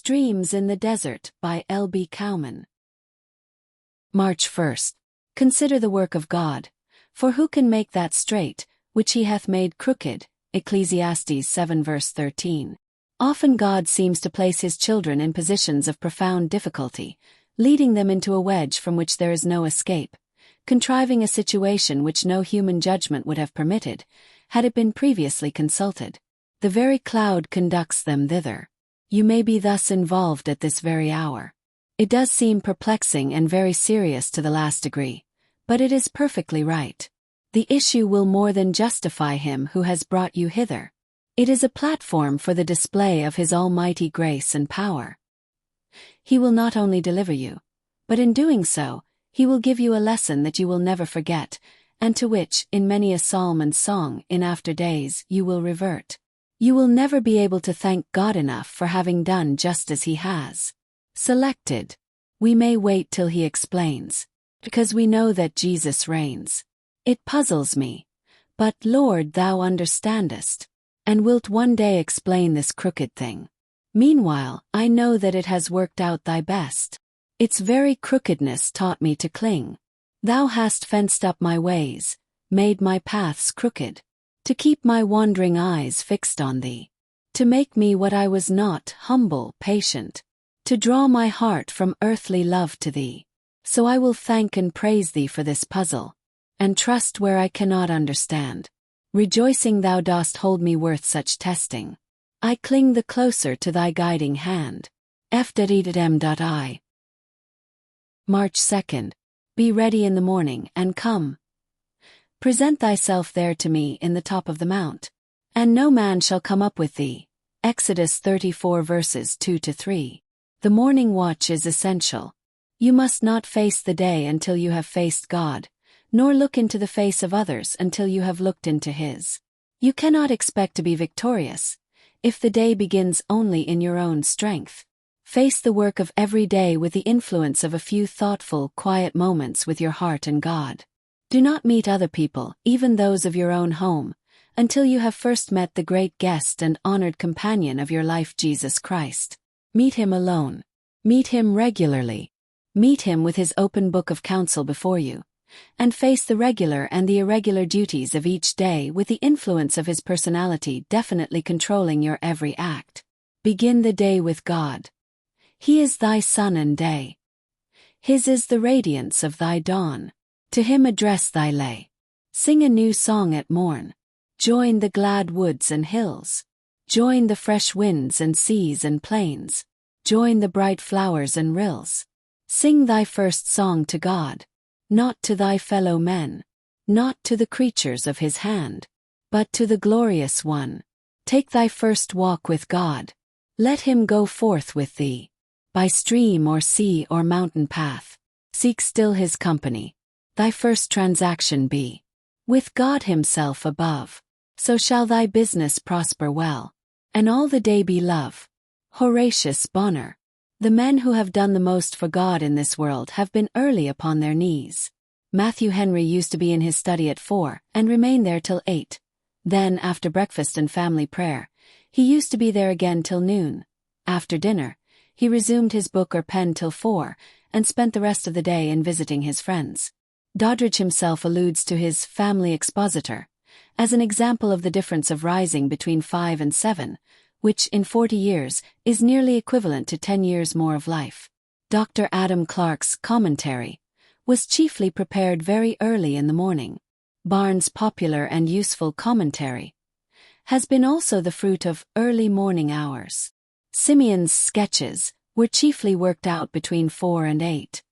Streams in the Desert by L.B. Cowman. March 1st. Consider the work of God. For who can make that straight, which he hath made crooked? Ecclesiastes 7 verse 13. Often God seems to place his children in positions of profound difficulty, leading them into a wedge from which there is no escape, contriving a situation which no human judgment would have permitted, had it been previously consulted. The very cloud conducts them thither. You may be thus involved at this very hour. It does seem perplexing and very serious to the last degree, but it is perfectly right. The issue will more than justify him who has brought you hither. It is a platform for the display of his almighty grace and power. He will not only deliver you, but in doing so, he will give you a lesson that you will never forget, and to which, in many a psalm and song in after days, you will revert. You will never be able to thank God enough for having done just as he has. Selected. We may wait till he explains, because we know that Jesus reigns. It puzzles me, but Lord, thou understandest, and wilt one day explain this crooked thing. Meanwhile, I know that it has worked out thy best. Its very crookedness taught me to cling. Thou hast fenced up my ways, made my paths crooked, to keep my wandering eyes fixed on thee, to make me what I was not, humble, patient, to draw my heart from earthly love to thee. So I will thank and praise thee for this puzzle, and trust where I cannot understand. Rejoicing thou dost hold me worth such testing. I cling the closer to thy guiding hand. F.E.M.I. March 2nd. Be ready in the morning, and come. Present thyself there to me in the top of the mount, and no man shall come up with thee. Exodus 34 verses 2-3. The morning watch is essential. You must not face the day until you have faced God, nor look into the face of others until you have looked into his. You cannot expect to be victorious if the day begins only in your own strength. Face the work of every day with the influence of a few thoughtful, quiet moments with your heart and God. Do not meet other people, even those of your own home, until you have first met the great guest and honored companion of your life, Jesus Christ. Meet him alone. Meet him regularly. Meet him with his open book of counsel before you, and face the regular and the irregular duties of each day with the influence of his personality definitely controlling your every act. Begin the day with God. He is thy sun and day. His is the radiance of thy dawn. To him address thy lay. Sing a new song at morn. Join the glad woods and hills. Join the fresh winds and seas and plains. Join the bright flowers and rills. Sing thy first song to God, not to thy fellow men, not to the creatures of his hand, but to the glorious one. Take thy first walk with God. Let him go forth with thee. By stream or sea or mountain path, seek still his company. Thy first transaction be with God himself above. So shall thy business prosper well, and all the day be love. Horatius Bonner. The men who have done the most for God in this world have been early upon their knees. Matthew Henry used to be in his study at 4 and remain there till 8. Then, after breakfast and family prayer, he used to be there again till noon. After dinner, he resumed his book or pen till 4, and spent the rest of the day in visiting his friends. Doddridge himself alludes to his family expositor as an example of the difference of rising between 5 and 7, which, in 40 years, is nearly equivalent to 10 years more of life. Dr. Adam Clarke's commentary was chiefly prepared very early in the morning. Barnes' popular and useful commentary has been also the fruit of early morning hours. Simeon's sketches were chiefly worked out between 4 and 8.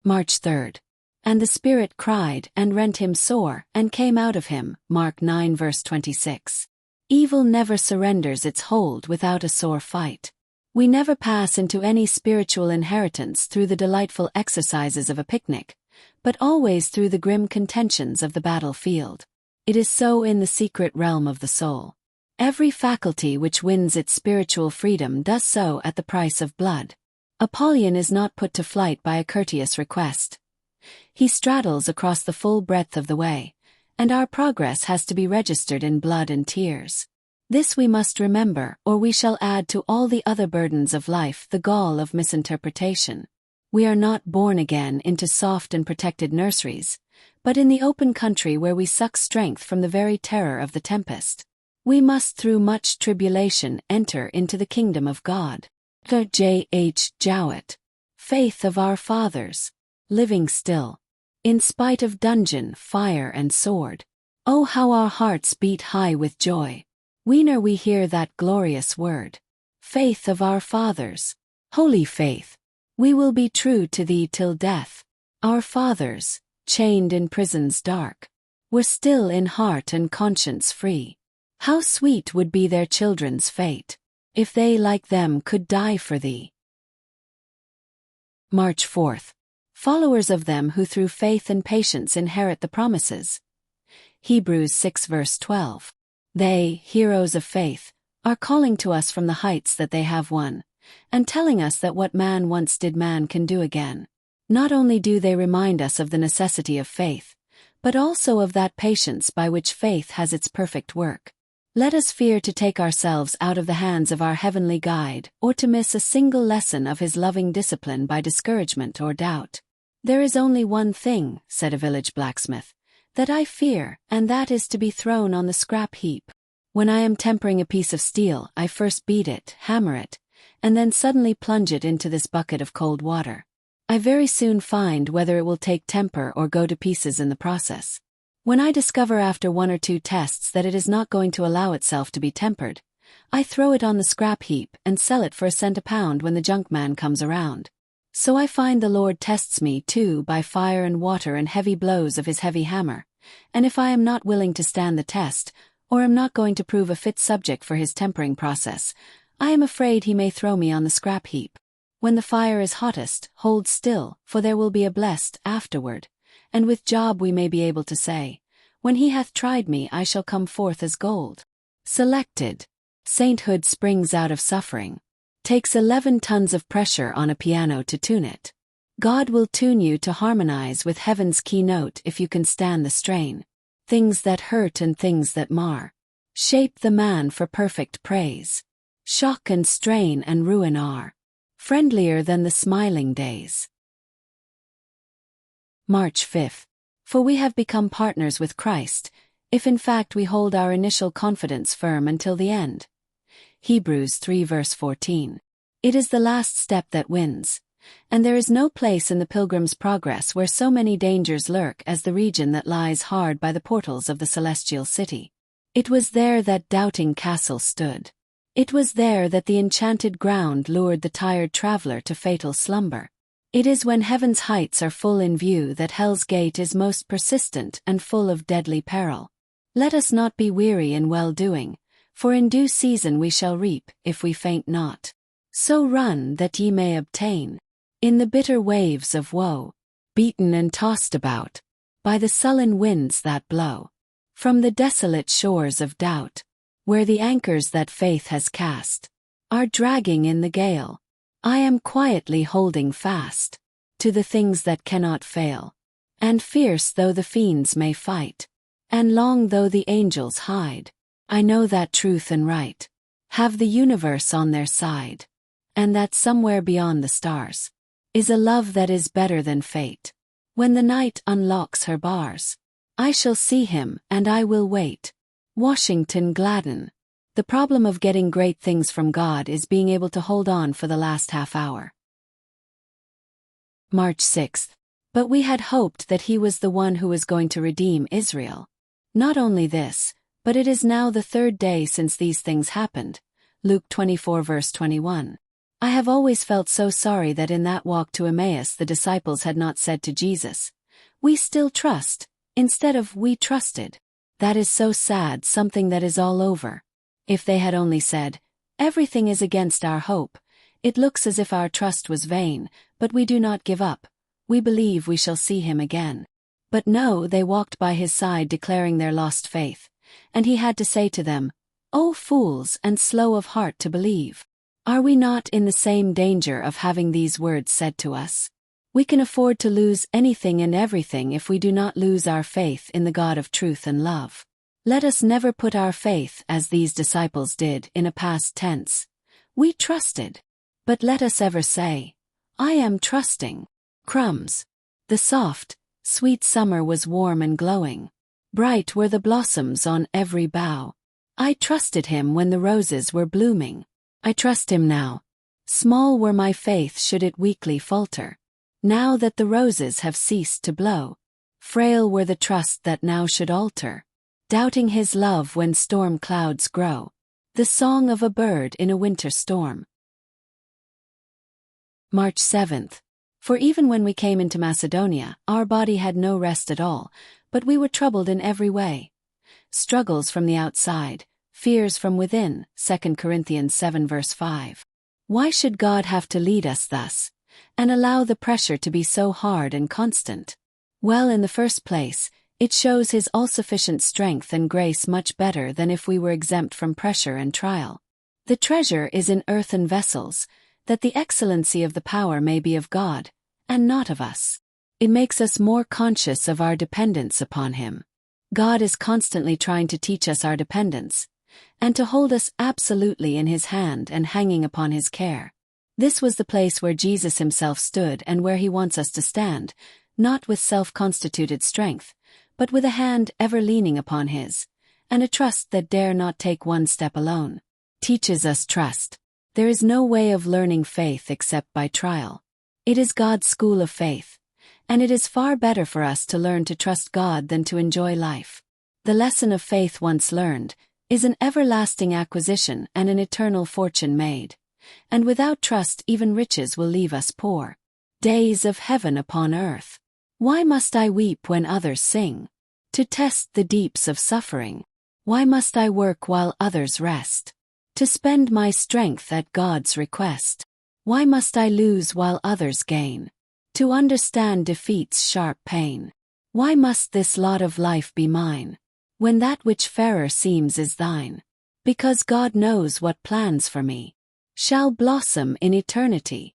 March 3rd. And the Spirit cried and rent him sore and came out of him. Mark 9 verse 26. Evil never surrenders its hold without a sore fight. We never pass into any spiritual inheritance through the delightful exercises of a picnic, but always through the grim contentions of the battlefield. It is so in the secret realm of the soul. Every faculty which wins its spiritual freedom does so at the price of blood. Apollyon is not put to flight by a courteous request. He straddles across the full breadth of the way, and our progress has to be registered in blood and tears. This we must remember, or we shall add to all the other burdens of life the gall of misinterpretation. We are not born again into soft and protected nurseries, but in the open country where we suck strength from the very terror of the tempest. We must through much tribulation enter into the kingdom of God. J. H. Jowett. Faith of our fathers. Living still. In spite of dungeon, fire and sword. Oh, how our hearts beat high with joy. Whene'er we hear that glorious word. Faith of our fathers. Holy faith. We will be true to thee till death. Our fathers, chained in prisons dark, were still in heart and conscience free. How sweet would be their children's fate, if they like them could die for thee. March 4th. Followers of them who through faith and patience inherit the promises. Hebrews 6 verse 12. They, heroes of faith, are calling to us from the heights that they have won, and telling us that what man once did man can do again. Not only do they remind us of the necessity of faith, but also of that patience by which faith has its perfect work. Let us fear to take ourselves out of the hands of our heavenly guide, or to miss a single lesson of his loving discipline by discouragement or doubt. There is only one thing, said a village blacksmith, that I fear, and that is to be thrown on the scrap heap. When I am tempering a piece of steel, I first beat it, hammer it, and then suddenly plunge it into this bucket of cold water. I very soon find whether it will take temper or go to pieces in the process. When I discover after one or two tests that it is not going to allow itself to be tempered, I throw it on the scrap heap and sell it for a cent a pound when the junk man comes around. So I find the Lord tests me too by fire and water and heavy blows of his heavy hammer, and if I am not willing to stand the test, or am not going to prove a fit subject for his tempering process, I am afraid he may throw me on the scrap heap. When the fire is hottest, hold still, for there will be a blessed afterward. And with Job we may be able to say, when he hath tried me I shall come forth as gold. Selected. Sainthood springs out of suffering. Takes 11 tons of pressure on a piano to tune it. God will tune you to harmonize with heaven's keynote if you can stand the strain. Things that hurt and things that mar. Shape the man for perfect praise. Shock and strain and ruin are friendlier than the smiling days. March 5th. For we have become partners with Christ, if in fact we hold our initial confidence firm until the end. Hebrews 3 verse 14. It is the last step that wins, and there is no place in the Pilgrim's Progress where so many dangers lurk as the region that lies hard by the portals of the celestial city. It was there that Doubting Castle stood. It was there that the enchanted ground lured the tired traveler to fatal slumber. It is when heaven's heights are full in view that hell's gate is most persistent and full of deadly peril. Let us not be weary in well-doing, for in due season we shall reap, if we faint not. So run that ye may obtain. In the bitter waves of woe, beaten and tossed about, by the sullen winds that blow, from the desolate shores of doubt, where the anchors that faith has cast are dragging in the gale, I am quietly holding fast to the things that cannot fail. And fierce though the fiends may fight, and long though the angels hide, I know that truth and right have the universe on their side, and that somewhere beyond the stars is a love that is better than fate. When the night unlocks her bars, I shall see him and I will wait. Washington Gladden. The problem of getting great things from God is being able to hold on for the last half hour. March 6th. But we had hoped that he was the one who was going to redeem Israel. Not only this, but it is now the 3rd day since these things happened. Luke 24 verse 21. I have always felt so sorry that in that walk to Emmaus the disciples had not said to Jesus, "We still trust," instead of "We trusted." That is so sad, something that is all over. If they had only said, "Everything is against our hope. It looks as if our trust was vain, but we do not give up. We believe we shall see him again." But no, they walked by his side declaring their lost faith, and he had to say to them, "O fools and slow of heart to believe." Are we not in the same danger of having these words said to us? We can afford to lose anything and everything if we do not lose our faith in the God of truth and love. Let us never put our faith as these disciples did in a past tense. We trusted. But let us ever say, I am trusting. Crumbs. The soft, sweet summer was warm and glowing. Bright were the blossoms on every bough. I trusted him when the roses were blooming. I trust him now. Small were my faith should it weakly falter. Now that the roses have ceased to blow. Frail were the trust that now should alter. Doubting his love when storm clouds grow. The song of a bird in a winter storm. March 7th. For even when we came into Macedonia, our body had no rest at all, but we were troubled in every way. Struggles from the outside, fears from within, 2 Corinthians 7 verse 5. Why should God have to lead us thus, and allow the pressure to be so hard and constant? Well, in the first place, it shows his all-sufficient strength and grace much better than if we were exempt from pressure and trial. The treasure is in earthen vessels, that the excellency of the power may be of God, and not of us. It makes us more conscious of our dependence upon him. God is constantly trying to teach us our dependence, and to hold us absolutely in his hand and hanging upon his care. This was the place where Jesus himself stood and where he wants us to stand, not with self-constituted strength, but with a hand ever leaning upon his, and a trust that dare not take one step alone. Teaches us trust. There is no way of learning faith except by trial. It is God's school of faith, and it is far better for us to learn to trust God than to enjoy life. The lesson of faith once learned is an everlasting acquisition and an eternal fortune made, and without trust even riches will leave us poor. Days of heaven upon earth. Why must I weep when others sing? To test the deeps of suffering. Why must I work while others rest? To spend my strength at God's request. Why must I lose while others gain? To understand defeat's sharp pain. Why must this lot of life be mine, when that which fairer seems is thine? Because God knows what plans for me shall blossom in eternity.